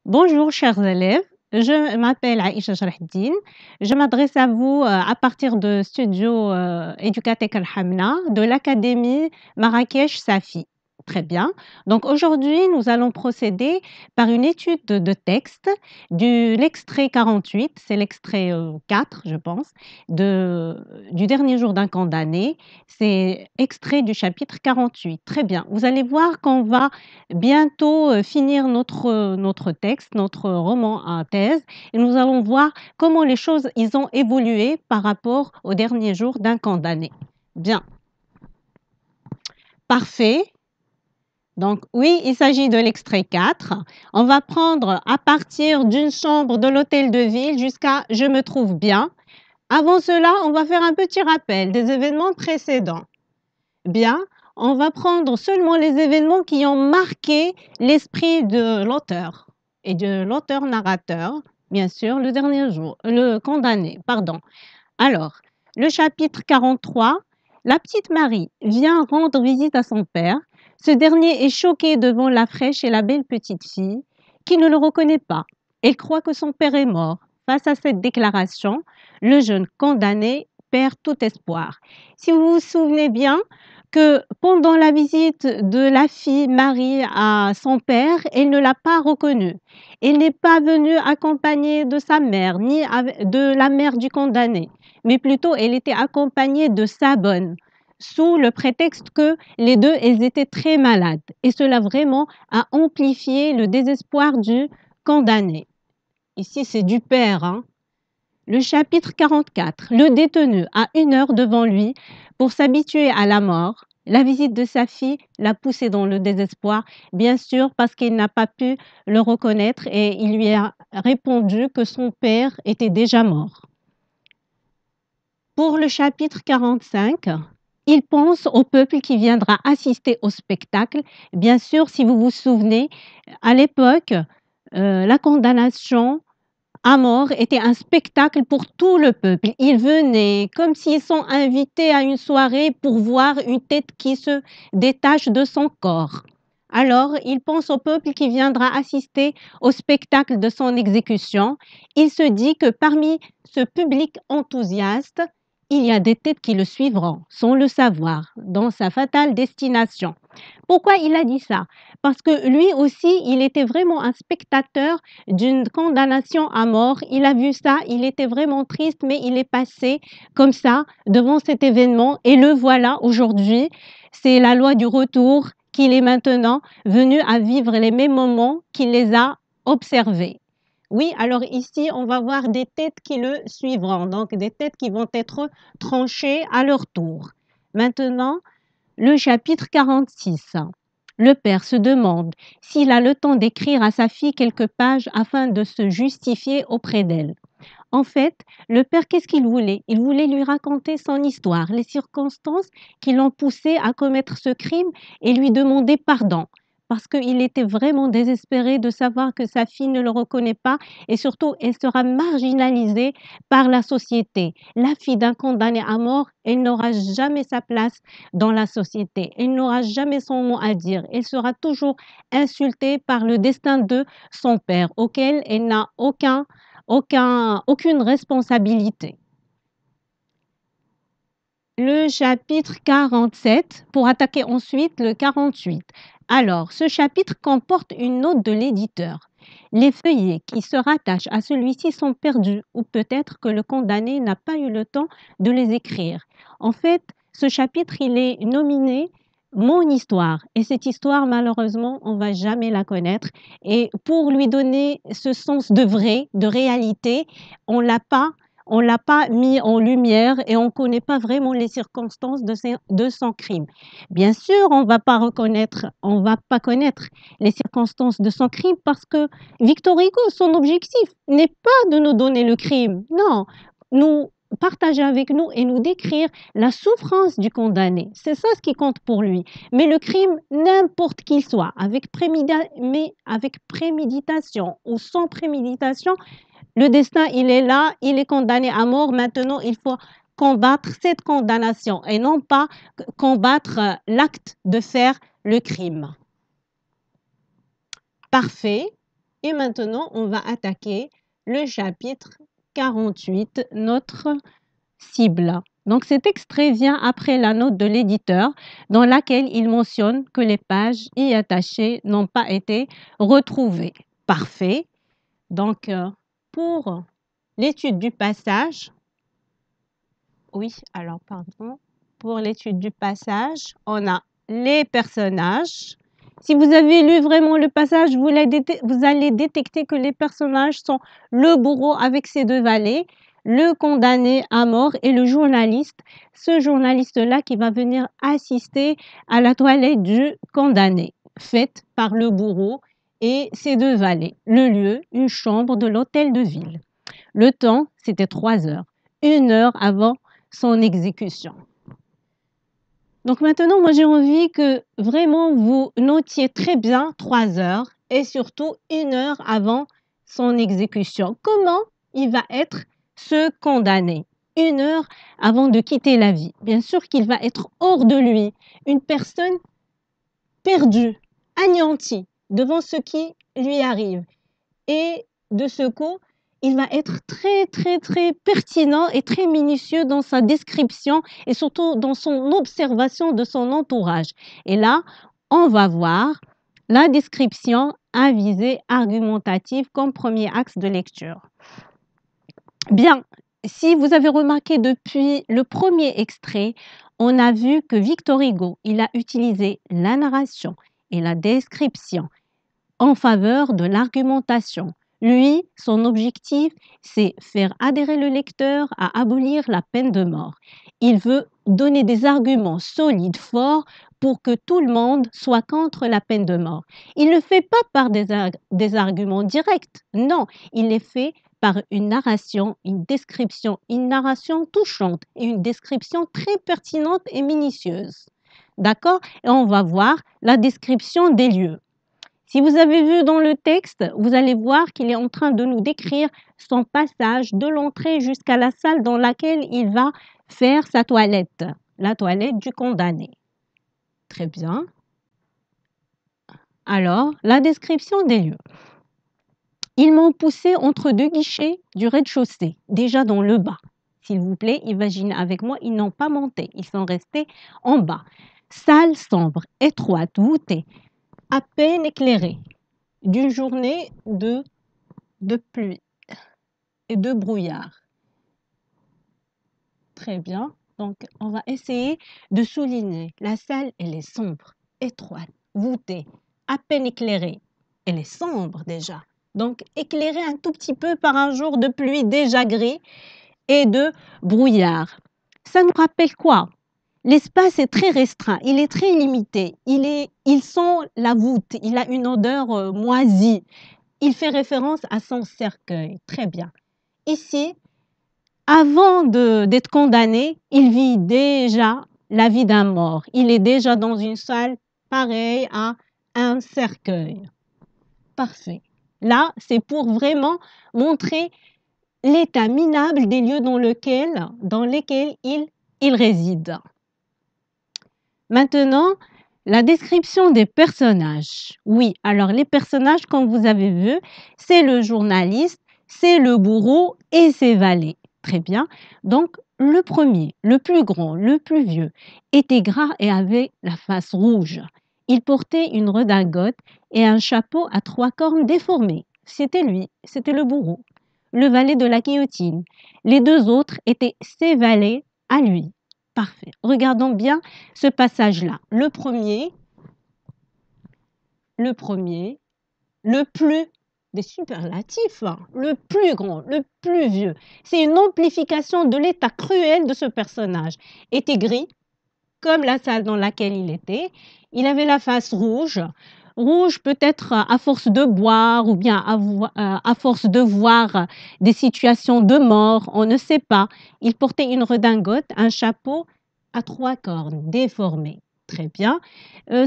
Bonjour chers élèves, je m'appelle Aïcha Charahdine. Je m'adresse à vous à partir de Studio Educatec Al-Hamna de l'Académie Marrakech Safi. Très bien. Donc aujourd'hui, nous allons procéder par une étude de texte de l'extrait 48, c'est l'extrait 4, je pense, du dernier jour d'un condamné. C'est extrait du chapitre 48. Très bien. Vous allez voir qu'on va bientôt finir notre texte, notre roman à thèse, et nous allons voir comment les choses ils ont évolué par rapport au dernier jour d'un condamné. Bien, parfait. Donc oui, il s'agit de l'extrait 4. On va prendre à partir d'une chambre de l'hôtel de ville jusqu'à je me trouve bien. Avant cela, on va faire un petit rappel des événements précédents. Bien, on va prendre seulement les événements qui ont marqué l'esprit de l'auteur et de l'auteur-narrateur, bien sûr, le dernier jour, le condamné, pardon. Alors, le chapitre 43, la petite Marie vient rendre visite à son père. Ce dernier est choqué devant la fraîche et la belle petite fille qui ne le reconnaît pas. Elle croit que son père est mort. Face à cette déclaration, le jeune condamné perd tout espoir. Si vous vous souvenez bien, que pendant la visite de la fille Marie à son père, elle ne l'a pas reconnu. Elle n'est pas venue accompagnée de sa mère, ni de la mère du condamné, mais plutôt elle était accompagnée de sa bonne, sous le prétexte que les deux, elles étaient très malades. Et cela vraiment a amplifié le désespoir du condamné. Ici, c'est du père, hein. Le chapitre 44. Le détenu a 1 heure devant lui pour s'habituer à la mort. La visite de sa fille l'a poussé dans le désespoir, bien sûr parce qu'il n'a pas pu le reconnaître et il lui a répondu que son père était déjà mort. Pour le chapitre 45, il pense au peuple qui viendra assister au spectacle. Bien sûr, si vous vous souvenez, à l'époque, la condamnation à mort était un spectacle pour tout le peuple. Ils venaient comme s'ils sont invités à une soirée pour voir une tête qui se détache de son corps. Alors, il pense au peuple qui viendra assister au spectacle de son exécution. Il se dit que parmi ce public enthousiaste, il y a des têtes qui le suivront, sans le savoir, dans sa fatale destination. Pourquoi il a dit ça? Parce que lui aussi, il était vraiment un spectateur d'une condamnation à mort. Il a vu ça, il était vraiment triste, mais il est passé comme ça devant cet événement et le voilà aujourd'hui. C'est la loi du retour qu'il est maintenant venu à vivre les mêmes moments qu'il les a observés. Oui, alors ici, on va voir des têtes qui le suivront, donc des têtes qui vont être tranchées à leur tour. Maintenant, le chapitre 46. Le père se demande s'il a le temps d'écrire à sa fille quelques pages afin de se justifier auprès d'elle. En fait, le père, qu'est-ce qu'il voulait? Il voulait lui raconter son histoire, les circonstances qui l'ont poussé à commettre ce crime et lui demander pardon. Parce qu'il était vraiment désespéré de savoir que sa fille ne le reconnaît pas et surtout, elle sera marginalisée par la société. La fille d'un condamné à mort, elle n'aura jamais sa place dans la société. Elle n'aura jamais son mot à dire. Elle sera toujours insultée par le destin de son père, auquel elle n'a aucune responsabilité. Le chapitre 47 pour attaquer ensuite le 48. Alors, ce chapitre comporte une note de l'éditeur. Les feuillets qui se rattachent à celui-ci sont perdus ou peut-être que le condamné n'a pas eu le temps de les écrire. En fait, ce chapitre, il est nominé Mon histoire et cette histoire, malheureusement, on va jamais la connaître et pour lui donner ce sens de vrai, de réalité, on l'a pas mis en lumière et on ne connaît pas vraiment les circonstances de son crime. Bien sûr, on va pas connaître les circonstances de son crime parce que Victor Hugo, son objectif n'est pas de nous donner le crime, non, nous partager avec nous et nous décrire la souffrance du condamné. C'est ça ce qui compte pour lui. Mais le crime, n'importe qu'il soit, mais avec préméditation ou sans préméditation, le destin, il est là, il est condamné à mort. Maintenant, il faut combattre cette condamnation et non pas combattre l'acte de faire le crime. Parfait. Et maintenant, on va attaquer le chapitre 48, notre cible. Donc cet extrait vient après la note de l'éditeur dans laquelle il mentionne que les pages y attachées n'ont pas été retrouvées. Parfait. Donc pour l'étude du passage, oui, alors pardon, pour l'étude du passage, on a les personnages. Si vous avez lu vraiment le passage, vous allez détecter que les personnages sont le bourreau avec ses deux valets, le condamné à mort et le journaliste. Ce journaliste-là qui va venir assister à la toilette du condamné, faite par le bourreau et ses deux valets. Le lieu, une chambre de l'hôtel de ville. Le temps, c'était 3 heures, 1 heure avant son exécution. Donc maintenant, moi j'ai envie que vraiment vous notiez très bien 3 heures et surtout 1 heure avant son exécution. Comment il va être ce condamné 1 heure avant de quitter la vie. Bien sûr qu'il va être hors de lui, une personne perdue, anéantie devant ce qui lui arrive. Et de ce coup, il va être très pertinent et très minutieux dans sa description et surtout dans son observation de son entourage. Et là, on va voir la description à visée argumentative comme premier axe de lecture. Bien, si vous avez remarqué depuis le premier extrait, on a vu que Victor Hugo, il a utilisé la narration et la description en faveur de l'argumentation. Lui, son objectif, c'est faire adhérer le lecteur à abolir la peine de mort. Il veut donner des arguments solides, forts, pour que tout le monde soit contre la peine de mort. Il ne le fait pas par des arguments directs, non, il les fait par une narration, une description, une narration touchante et une description très pertinente et minutieuse. D'accord? Et on va voir la description des lieux. Si vous avez vu dans le texte, vous allez voir qu'il est en train de nous décrire son passage de l'entrée jusqu'à la salle dans laquelle il va faire sa toilette, la toilette du condamné. Très bien. Alors, la description des lieux. Ils m'ont poussé entre deux guichets du rez-de-chaussée, déjà dans le bas. S'il vous plaît, imaginez avec moi, ils n'ont pas monté, ils sont restés en bas. Salle sombre, étroite, voûtée, à peine éclairée, d'une journée de pluie et de brouillard. Très bien. Donc, on va essayer de souligner. La salle, elle est sombre, étroite, voûtée, à peine éclairée. Elle est sombre déjà. Donc, éclairée un tout petit peu par un jour de pluie déjà gris et de brouillard. Ça nous rappelle quoi? L'espace est très restreint, il est très limité. Il sent la voûte, il a une odeur moisie. Il fait référence à son cercueil. Très bien. Ici, avant d'être condamné, il vit déjà la vie d'un mort. Il est déjà dans une salle pareille à un cercueil. Parfait. Là, c'est pour vraiment montrer l'état minable des lieux dans lesquels il réside. Maintenant, la description des personnages. Oui, alors les personnages, comme vous avez vu, c'est le journaliste, c'est le bourreau et ses valets. Très bien. Donc, le premier, le plus grand, le plus vieux, était gras et avait la face rouge. Il portait une redingote et un chapeau à 3 cornes déformées. C'était lui, c'était le bourreau, le valet de la guillotine. Les 2 autres étaient ses valets à lui. Parfait. Regardons bien ce passage-là. Le premier, le plus, des superlatifs, hein, le plus grand, le plus vieux. C'est une amplification de l'état cruel de ce personnage. Était gris, comme la salle dans laquelle il était. Il avait la face rouge. Rouge peut-être à force de boire ou bien à force de voir des situations de mort, on ne sait pas. Il portait une redingote, un chapeau à 3 cornes, déformé. Très bien.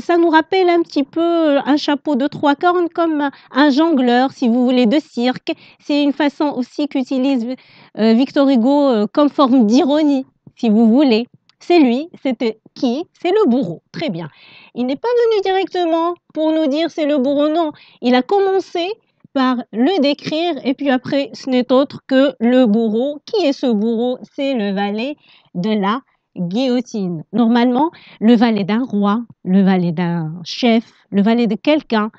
Ça nous rappelle un petit peu un chapeau de 3 cornes comme un jongleur, si vous voulez, de cirque. C'est une façon aussi qu'utilise Victor Hugo comme forme d'ironie, si vous voulez. C'est lui, c'était qui? C'est le bourreau. Très bien. Il n'est pas venu directement pour nous dire c'est le bourreau, non. Il a commencé par le décrire et puis après, ce n'est autre que le bourreau. Qui est ce bourreau? C'est le valet de la guillotine. Normalement, le valet d'un roi, le valet d'un chef, le valet de quelqu'un,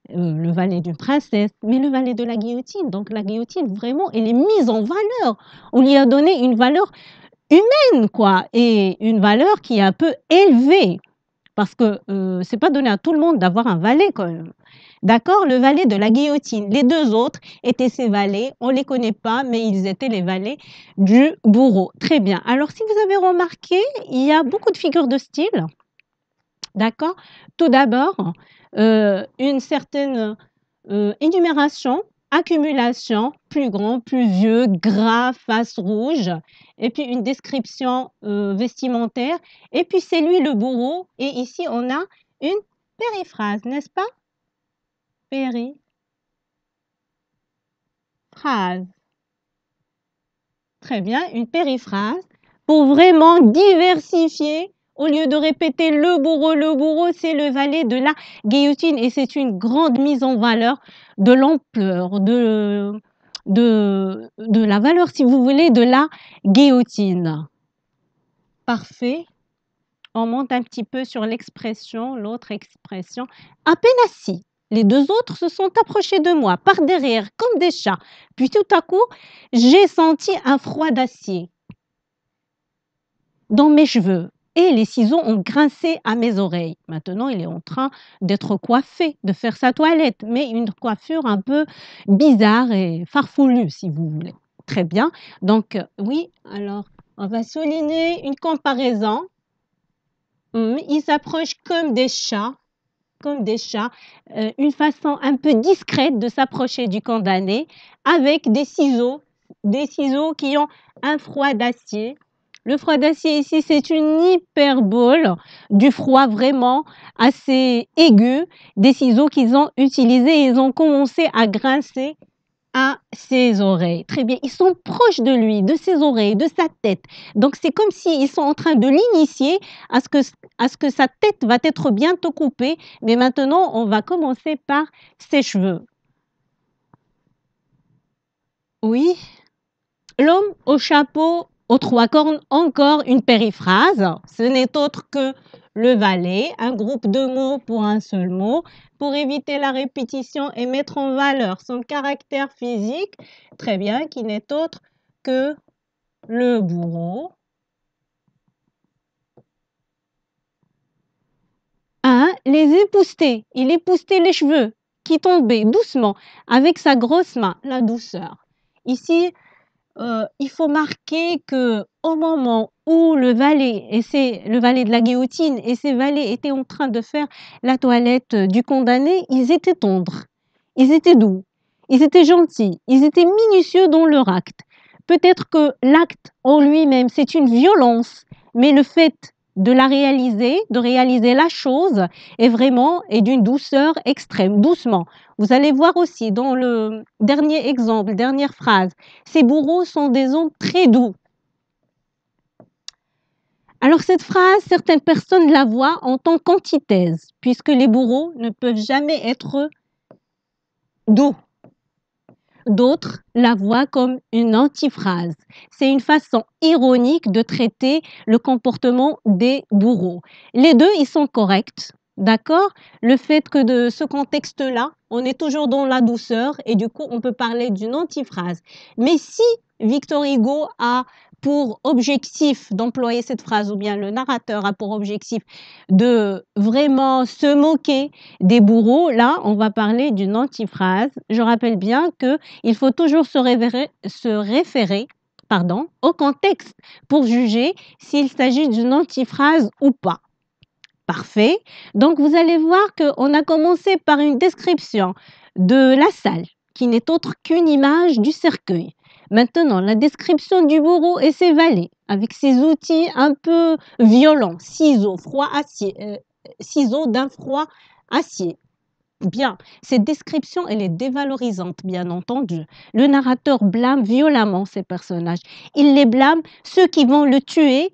le valet d'une princesse, mais le valet de la guillotine. Donc la guillotine, vraiment, elle est mise en valeur. On lui a donné une valeur humaine, quoi, et une valeur qui est un peu élevée. Parce que c'est pas donné à tout le monde d'avoir un valet quand même. D'accord? Le valet de la guillotine. Les deux autres étaient ses valets. On ne les connaît pas, mais ils étaient les valets du bourreau. Très bien. Alors, si vous avez remarqué, il y a beaucoup de figures de style. D'accord? Tout d'abord, une certaine énumération, accumulation, plus grand, plus vieux, gras, face rouge, et puis une description vestimentaire, et puis c'est lui le bourreau, et ici on a une périphrase, n'est-ce pas? Périphrase. Très bien, une périphrase pour vraiment diversifier. Au lieu de répéter le bourreau, c'est le valet de la guillotine et c'est une grande mise en valeur de l'ampleur, de la valeur, si vous voulez, de la guillotine. Parfait. On monte un petit peu sur l'expression, l'autre expression. À peine assis, les deux autres se sont approchés de moi par derrière comme des chats. Puis tout à coup, j'ai senti un froid d'acier dans mes cheveux et les ciseaux ont grincé à mes oreilles. Maintenant, il est en train d'être coiffé, de faire sa toilette, mais une coiffure un peu bizarre et farfoulue, si vous voulez. Très bien. Donc, oui, alors, on va souligner une comparaison. Ils s'approchent comme des chats, une façon un peu discrète de s'approcher du condamné avec des ciseaux qui ont un froid d'acier. Le froid d'acier ici, c'est une hyperbole du froid vraiment assez aigu des ciseaux qu'ils ont utilisés. Ils ont commencé à grincer à ses oreilles. Très bien, ils sont proches de lui, de ses oreilles, de sa tête. Donc c'est comme s'ils sont en train de l'initier à ce que sa tête va être bientôt coupée. Mais maintenant, on va commencer par ses cheveux. Oui, l'homme au chapeau aux trois cornes, encore une périphrase. Ce n'est autre que le valet, un groupe de mots pour un seul mot, pour éviter la répétition et mettre en valeur son caractère physique, très bien, qui n'est autre que le bourreau. Les épousseter, il époussetait les cheveux qui tombaient doucement avec sa grosse main, la douceur. Ici, il faut marquer que au moment où le valet de la guillotine et ses valets étaient en train de faire la toilette du condamné, ils étaient tendres, ils étaient doux, ils étaient gentils, ils étaient minutieux dans leur acte. Peut-être que l'acte en lui-même, c'est une violence, mais le fait de réaliser la chose est d'une douceur extrême, doucement. Vous allez voir aussi dans le dernier exemple, dernière phrase, ces bourreaux sont des hommes très doux. Alors cette phrase, certaines personnes la voient en tant qu'antithèse, puisque les bourreaux ne peuvent jamais être doux. D'autres la voient comme une antiphrase. C'est une façon ironique de traiter le comportement des bourreaux. Les deux, ils sont corrects. D'accord? Le fait que de ce contexte-là, on est toujours dans la douceur et du coup, on peut parler d'une antiphrase. Mais si Victor Hugo a pour objectif d'employer cette phrase ou bien le narrateur a pour objectif de vraiment se moquer des bourreaux, là, on va parler d'une antiphrase. Je rappelle bien qu'il faut toujours se référer au contexte pour juger s'il s'agit d'une antiphrase ou pas. Parfait. Donc, vous allez voir qu'on a commencé par une description de la salle, qui n'est autre qu'une image du cercueil. Maintenant, la description du bourreau et ses valets, avec ses outils un peu violents, ciseaux d'un froid acier. Bien, cette description, elle est dévalorisante, bien entendu. Le narrateur blâme violemment ces personnages. Il les blâme, ceux qui vont le tuer,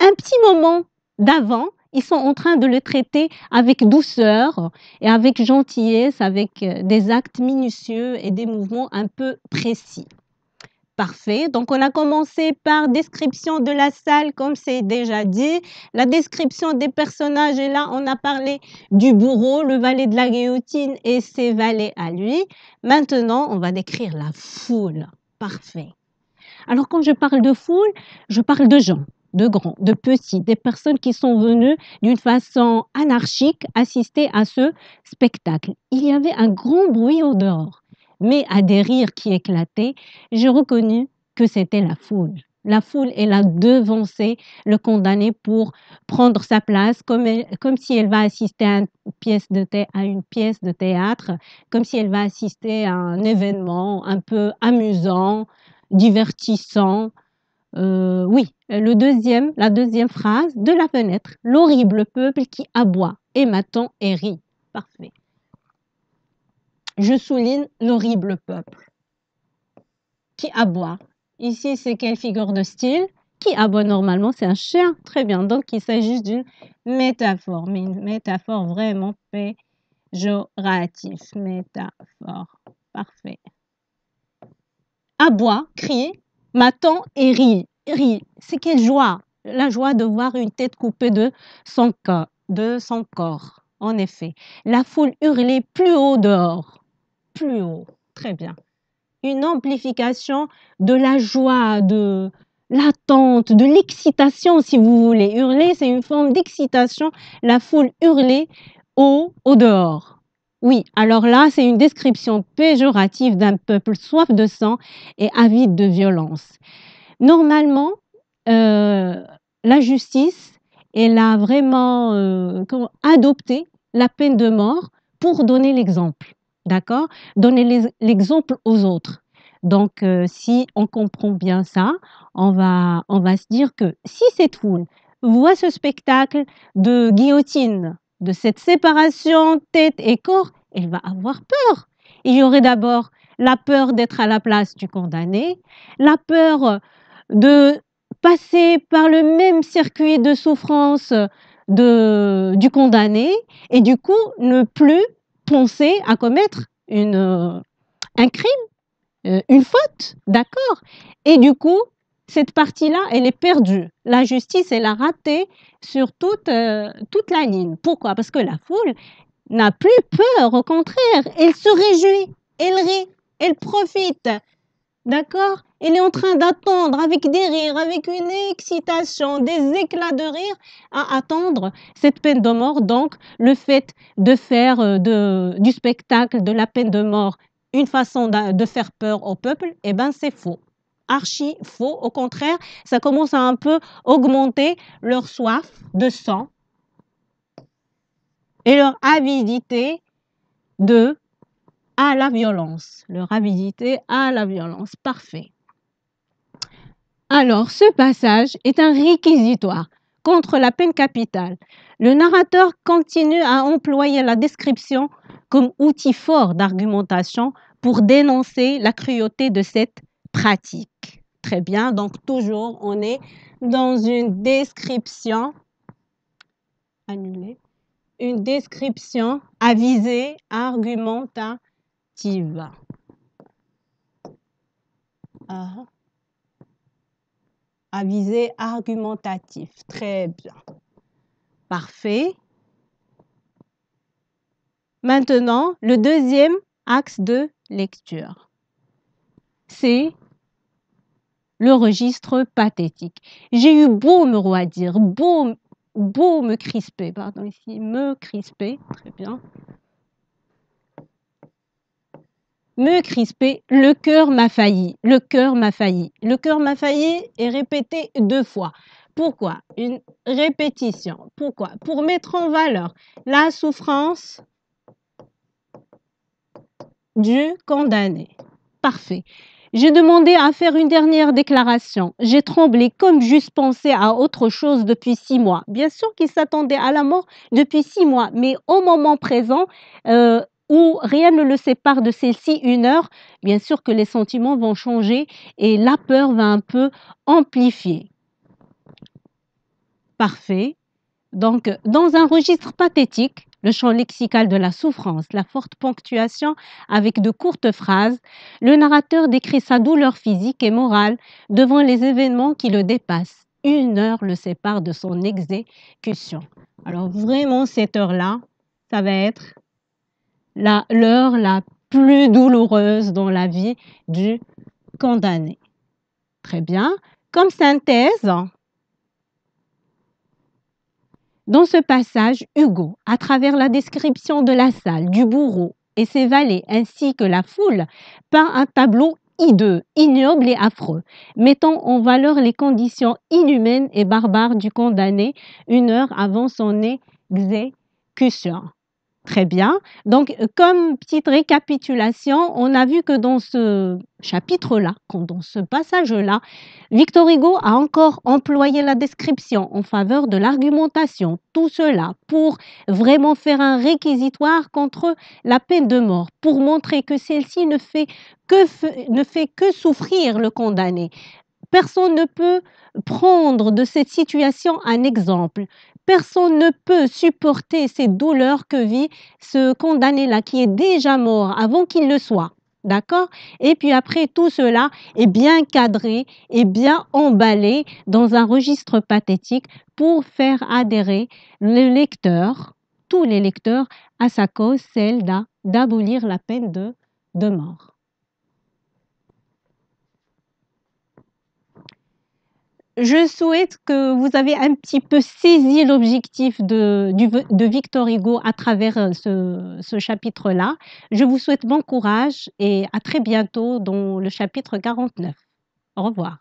un petit moment d'avant, Ils sont en train de le traiter avec douceur et avec gentillesse, avec des actes minutieux et des mouvements un peu précis. Parfait. Donc, on a commencé par description de la salle, comme c'est déjà dit. La description des personnages, et là, on a parlé du bourreau, le valet de la guillotine et ses valets à lui. Maintenant, on va décrire la foule. Parfait. Alors, quand je parle de foule, je parle de gens, de grands, de petits, des personnes qui sont venues d'une façon anarchique assister à ce spectacle. Il y avait un grand bruit au dehors, mais à des rires qui éclataient, j'ai reconnu que c'était la foule. La foule, elle a devancé le condamné pour prendre sa place, comme si elle va assister à une pièce de théâtre, comme si elle va assister à un événement un peu amusant, divertissant. Oui, la deuxième phrase de la fenêtre. L'horrible peuple qui aboie et m'attend et rit. Parfait. Je souligne l'horrible peuple qui aboie. Ici, c'est quelle figure de style? Qui aboie normalement, c'est un chien. Très bien. Donc, il s'agit d'une métaphore, mais une métaphore vraiment péjorative. Métaphore. Parfait. Aboie, crie, m'attend et rit. Rit. C'est quelle joie! La joie de voir une tête coupée de son corps. En effet, la foule hurlait plus haut dehors. Plus haut. Très bien. Une amplification de la joie, de l'attente, de l'excitation, si vous voulez. Hurler, c'est une forme d'excitation. La foule hurlait au dehors. Oui, alors là, c'est une description péjorative d'un peuple soif de sang et avide de violence. Normalement, la justice, elle a vraiment adopté la peine de mort pour donner l'exemple. D'accord? Donner l'exemple aux autres. Donc, si on comprend bien ça, on va se dire que si cette foule voit ce spectacle de guillotine, de cette séparation tête et corps, elle va avoir peur. Il y aurait d'abord la peur d'être à la place du condamné, la peur de passer par le même circuit de souffrance du condamné et du coup ne plus penser à commettre un crime, une faute, d'accord? Et du coup, cette partie-là, elle est perdue. La justice, elle a raté sur toute la ligne. Pourquoi? Parce que la foule n'a plus peur, au contraire, elle se réjouit, elle rit, elle profite, d'accord? Elle est en train d'attendre avec des rires, avec une excitation, des éclats de rire, à attendre cette peine de mort. Donc, le fait de faire du spectacle de la peine de mort une façon de faire peur au peuple, eh ben, c'est faux. Archi faux. Au contraire, ça commence à un peu augmenter leur soif de sang et leur avidité à la violence. Leur avidité à la violence. Parfait. Alors, ce passage est un réquisitoire contre la peine capitale. Le narrateur continue à employer la description comme outil fort d'argumentation pour dénoncer la cruauté de cette pratique. Très bien, donc toujours on est dans une description annulée, une description à visée argumentative. À visée argumentatif. Très bien. Parfait. Maintenant, le deuxième axe de lecture, c'est le registre pathétique. J'ai eu beau me roidir, beau me crisper, pardon, ici, me crisper, très bien. Me crisper, le cœur m'a failli, le cœur m'a failli. Le cœur m'a failli est répété 2 fois. Pourquoi? Une répétition. Pourquoi? Pour mettre en valeur la souffrance du condamné. Parfait. J'ai demandé à faire une dernière déclaration. J'ai tremblé comme j'eusse pensé à autre chose depuis 6 mois. Bien sûr qu'il s'attendait à la mort depuis 6 mois, mais au moment présent, où rien ne le sépare de celle-ci 1 heure, bien sûr que les sentiments vont changer et la peur va un peu amplifier. Parfait. Donc, dans un registre pathétique, le champ lexical de la souffrance, la forte ponctuation avec de courtes phrases, le narrateur décrit sa douleur physique et morale devant les événements qui le dépassent. 1 heure le sépare de son exécution. Alors vraiment, cette heure-là, ça va être l'heure la plus douloureuse dans la vie du condamné. Très bien. Comme synthèse, dans ce passage, Hugo, à travers la description de la salle, du bourreau et ses valets, ainsi que la foule, peint un tableau hideux, ignoble et affreux, mettant en valeur les conditions inhumaines et barbares du condamné 1 heure avant son exécution. Très bien. Donc, comme petite récapitulation, on a vu que dans ce chapitre-là, dans ce passage-là, Victor Hugo a encore employé la description en faveur de l'argumentation. Tout cela pour vraiment faire un réquisitoire contre la peine de mort, pour montrer que celle-ci ne fait que souffrir le condamné. Personne ne peut prendre de cette situation un exemple. Personne ne peut supporter ces douleurs que vit ce condamné-là qui est déjà mort avant qu'il le soit. D'accord? Et puis après, tout cela est bien cadré et bien emballé dans un registre pathétique pour faire adhérer le lecteur, tous les lecteurs, à sa cause, celle d'abolir la peine de mort. Je souhaite que vous avez un petit peu saisi l'objectif de Victor Hugo à travers ce chapitre-là. Je vous souhaite bon courage et à très bientôt dans le chapitre 49. Au revoir.